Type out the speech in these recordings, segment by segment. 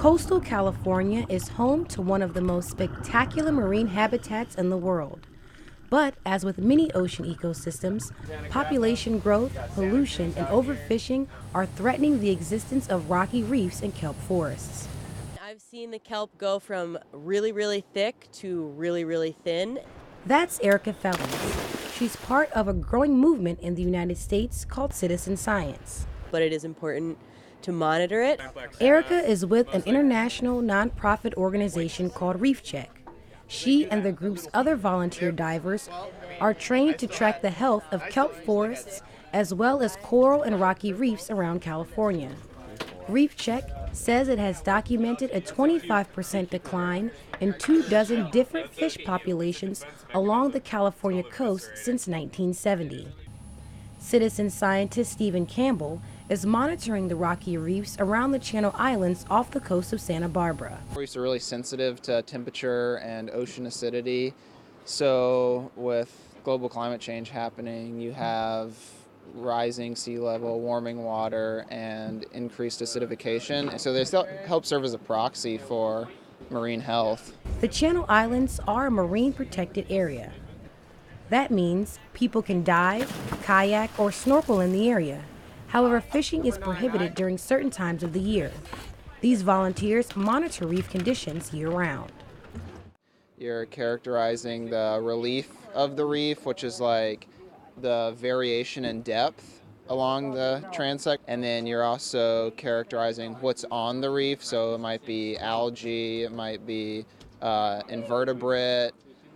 Coastal California is home to one of the most spectacular marine habitats in the world. But as with many ocean ecosystems, population growth, pollution, and overfishing are threatening the existence of rocky reefs and kelp forests. I've seen the kelp go from really, really thick to really, really thin. That's Erica Fellings. She's part of a growing movement in the United States called citizen science. But it is important to monitor it. Erica is with an international nonprofit organization called Reef Check. She and the group's other volunteer divers are trained to track the health of kelp forests as well as coral and rocky reefs around California. Reef Check says it has documented a 25% decline in 24 different fish populations along the California coast since 1970. Citizen scientist Stephen Campbell is monitoring the rocky reefs around the Channel Islands off the coast of Santa Barbara. Reefs are really sensitive to temperature and ocean acidity. So with global climate change happening, you have rising sea level, warming water, and increased acidification. So they still help serve as a proxy for marine health. The Channel Islands are a marine protected area. That means people can dive, kayak, or snorkel in the area. However, fishing is prohibited during certain times of the year. These volunteers monitor reef conditions year-round. You're characterizing the relief of the reef, which is like the variation in depth along the transect, and then you're also characterizing what's on the reef. So it might be algae, it might be invertebrate,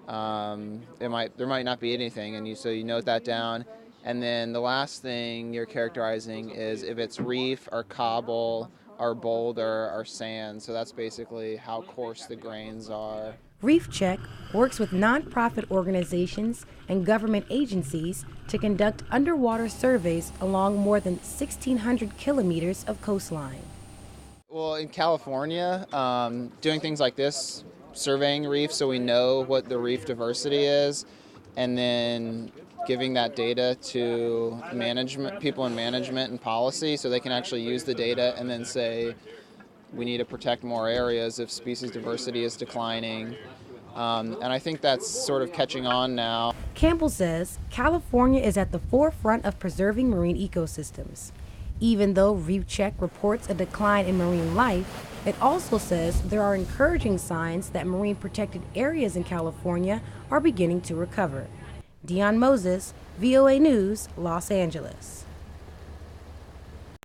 there might not be anything, and so you note that down. And then the last thing you're characterizing is if it's reef or cobble or boulder or sand. So that's basically how coarse the grains are. Reef Check works with nonprofit organizations and government agencies to conduct underwater surveys along more than 1,600 kilometers of coastline. Well, in California, doing things like this, surveying reefs so we know what the reef diversity is, and then giving that data to management, people in management and policy, so they can actually use the data and then say, we need to protect more areas if species diversity is declining. And I think that's sort of catching on now. Campbell says California is at the forefront of preserving marine ecosystems. Even though Reef Check reports a decline in marine life, it also says there are encouraging signs that marine protected areas in California are beginning to recover. Deyane Moses, VOA News, Los Angeles.